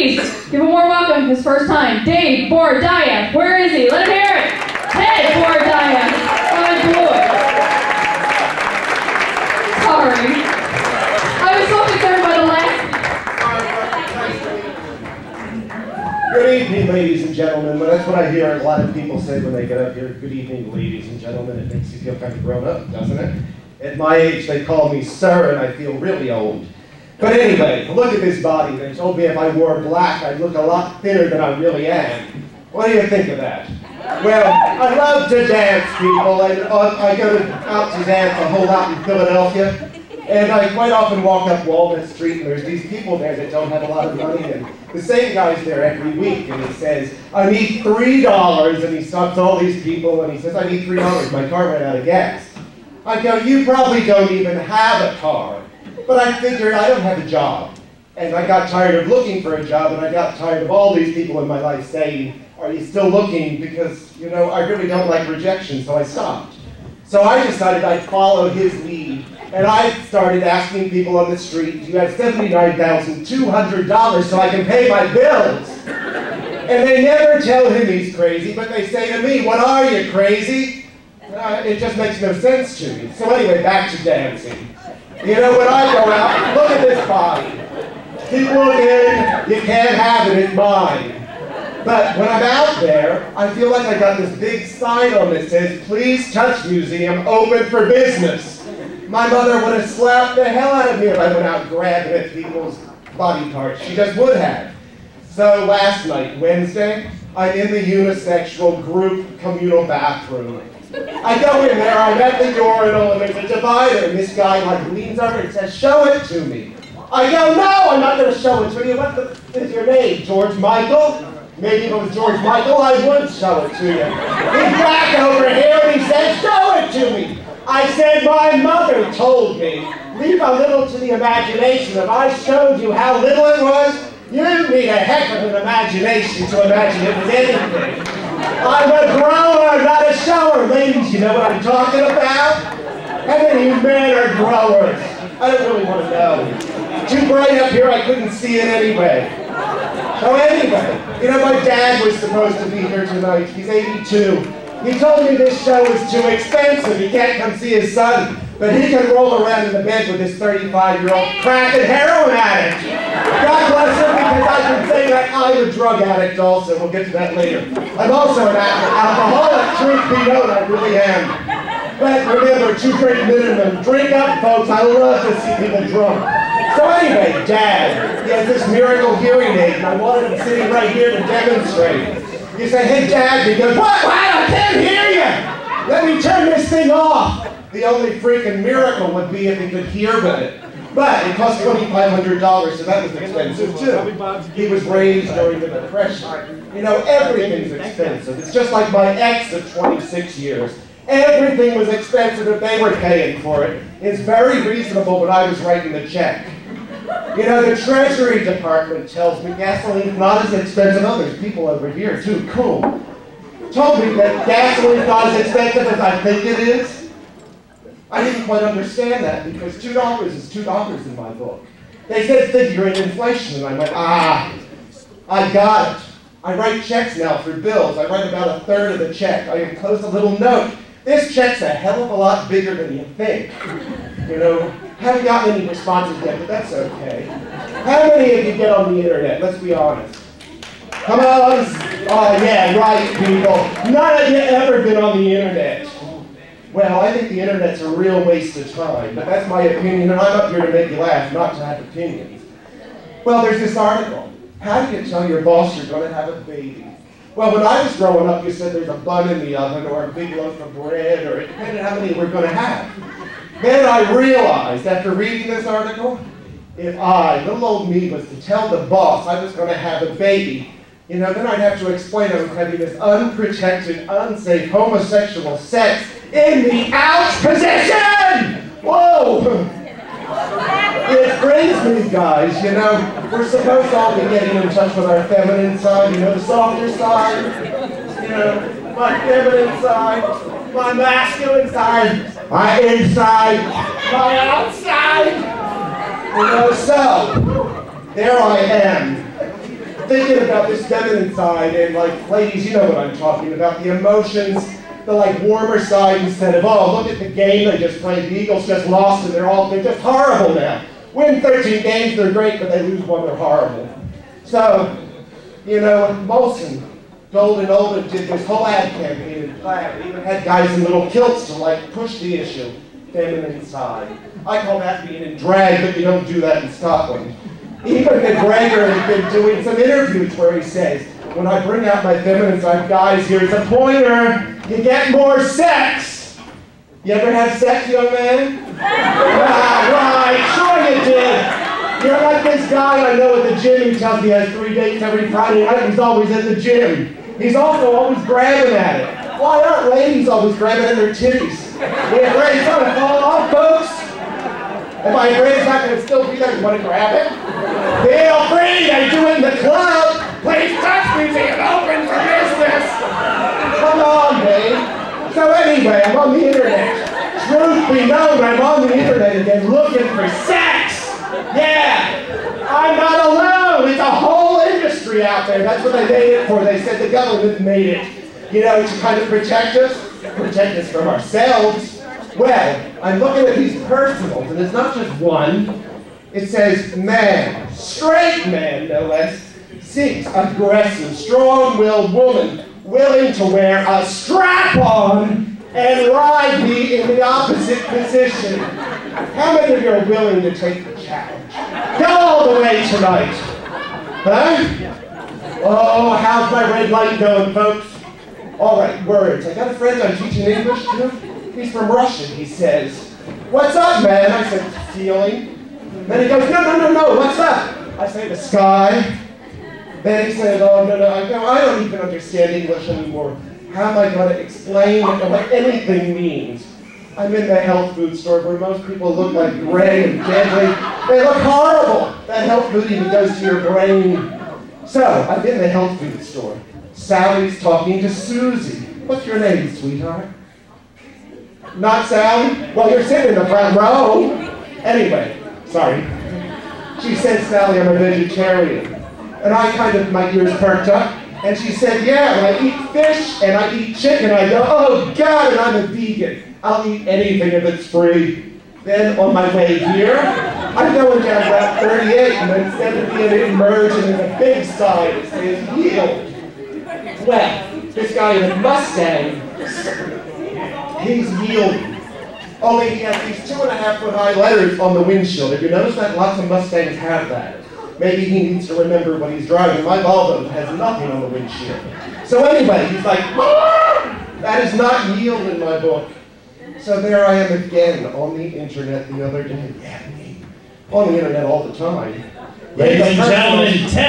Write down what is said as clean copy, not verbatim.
Please, give a warm welcome his first time, Dave Borodaeff. Where is he? Let him hear it. Ted Borodaeff. Oh, I blew it. Sorry. I was so concerned by the laugh. Good evening, ladies and gentlemen. Well, that's what I hear a lot of people say when they get up here. Good evening, ladies and gentlemen. It makes you feel kind of grown up, doesn't it? At my age, they call me sir, and I feel really old. But anyway, look at this body. They told me if I wore black, I'd look a lot thinner than I really am. What do you think of that? Well, I love to dance, people. I go out to dance a whole lot in Philadelphia. And I quite often walk up Walnut Street, and there's these people there that don't have a lot of money, and the same guy's there every week, and he says, I need $3, and he stops all these people, and he says, I need $3, my car ran out of gas. I go, you probably don't even have a car. But I figured I don't have a job. And I got tired of looking for a job, and I got tired of all these people in my life saying, are you still looking? Because, you know, I really don't like rejection, so I stopped. So I decided I'd follow his lead. And I started asking people on the street, do you have $79,200 so I can pay my bills? And they never tell him he's crazy, but they say to me, what are you, crazy? It just makes no sense to me. So anyway, back to dancing. You know, when I go out, look at this body. Keep looking, you can't have it, it's mine. But when I'm out there, I feel like I got this big sign on that says, please touch museum, open for business. My mother would have slapped the hell out of me if I went out grabbing at people's body parts. She just would have. So last night, Wednesday, I'm in the unisexual group communal bathroom. I go in there, I'm at the urinal, and there's a divider, and this guy like leans over and says, show it to me. I go, no, I'm not going to show it to you. What is your name, George Michael? Maybe if it was George Michael, I would show it to you. He's back over here, and he said, show it to me. I said, my mother told me, leave a little to the imagination. If I showed you how little it was, you'd need a heck of an imagination to imagine it was anything. I'm a grower, not a shower. Ladies, you know what I'm talking about? How many of you men are growers? I don't really want to know. Too bright up here, I couldn't see it anyway. So anyway, you know, my dad was supposed to be here tonight. He's 82. He told me this show is too expensive. He can't come see his son. But he can roll around in the bed with this 35-year-old crack and heroin addict. God bless him, because I can say that I'm a drug addict also. We'll get to that later. I'm also an alcoholic. Truth be known, I really am. But remember, 2-drink minimum. Drink up, folks. I love to see people drunk. So anyway, Dad, he has this miracle hearing aid, and I wanted him sitting right here to demonstrate. You say, hey, Dad, he goes, what? I can't hear you. Let me turn this thing off. The only freaking miracle would be if he could hear it. But it cost $2,500, so that was expensive too. He was raised during the Depression. You know, everything's expensive. It's just like my ex of 26 years. Everything was expensive if they were paying for it. It's very reasonable when I was writing the check. You know, the Treasury Department tells me gasoline's not as expensive. Oh, there's people over here too. Cool. Told me that gasoline's not as expensive as I think it is. I didn't quite understand that because $2 is $2 in my book. They said figure in inflation, and I went, I got it. I write checks now for bills. I write about a third of the check. I enclose a little note. This check's a hell of a lot bigger than you think. You know, haven't gotten any responses yet, but that's okay. How many of you get on the internet? Let's be honest. Come on. Oh, yeah, right, people. None of you ever been on the internet. Well, I think the internet's a real waste of time, but that's my opinion, and I'm up here to make you laugh, not to have opinions. Well, there's this article. How do you tell your boss you're going to have a baby? Well, when I was growing up, you said there's a bun in the oven, or a big loaf of bread, or it depended how many we're going to have. Then I realized, after reading this article, if I, little old me, was to tell the boss I was going to have a baby, you know, then I'd have to explain I was having this unprotected, unsafe, homosexual sex in the ouch position! Whoa! It brings me, guys, you know, we're supposed to all be getting in touch with our feminine side, you know, the softer side, you know, my feminine side, my masculine side, my inside, my outside. You know, so, there I am. thinking about this feminine side, and like, ladies, you know what I'm talking about, the emotions, the like warmer side instead of, oh, look at the game they just played, the Eagles just lost and they're just horrible now. Win 13 games, they're great, but they lose one, they're horrible. So, you know, Molson, Golden Oldham did this whole ad campaign in plaid. They even had guys in little kilts to like push the issue, feminine side. I call that being in drag, but you don't do that in Scotland. Even McGregor has been doing some interviews where he says, when I bring out my feminine side, guys, here's a pointer, you get more sex. You ever have sex, young man? Right, sure you did. You're like this guy I know at the gym who tells me he has 3 dates every Friday night, he's always at the gym. He's also always grabbing at it. Why aren't ladies always grabbing at their titties? You afraid it's going to fall off, folks? Am I afraid it's not going to still be there? You want to grab it? Feel free, I do it in the club. Please touch me till it's open for business. Come on, babe. So anyway, I'm on the internet. Truth be known, I'm on the internet again looking for sex. Yeah, I'm not alone. It's a whole industry out there. That's what they made it for. They said the government made it, you know, to kind of protect us from ourselves. Well, I'm looking at these personals, and it's not just one. It says man, straight man, no less, seeks aggressive, strong-willed woman willing to wear a strap-on and ride me in the opposite position. How many of you are willing to take the challenge? Go all the way tonight. Huh? Oh, how's my red light going, folks? All right, words. I got a friend I'm teaching English to. He's from Russian, he says. What's up, man? I said, ceiling. Then he goes, no, what's up? I say, the sky. Then he says, oh, no, I don't even understand English anymore. How am I going to explain what anything means? I'm in the health food store where most people look like gray and deadly. They look horrible. That health food even goes to your brain. So, I'm in the health food store. Sally's talking to Susie. What's your name, sweetheart? Not Sally? Well, you're sitting in the front row. Anyway, sorry. She said, Sally, I'm a vegetarian. And I kind of, my ears perked up. And she said, yeah, when I eat fish and I eat chicken, I go, oh God, and I'm a vegan. I'll eat anything if it's free. Then on my way here, I'm going down Route 38, and instead of being immersed in a big sign, it says yield. Well, this guy in a Mustang, he's yielding. Only he has these 2.5-foot high letters on the windshield. If you notice that, lots of Mustangs have that. Maybe he needs to remember when he's driving. My Volvo has nothing on the windshield. So anyway, he's like, that is not yield in my book. So there I am again on the internet the other day. Yeah, me. On the internet all the time. Ladies and gentlemen, Ted.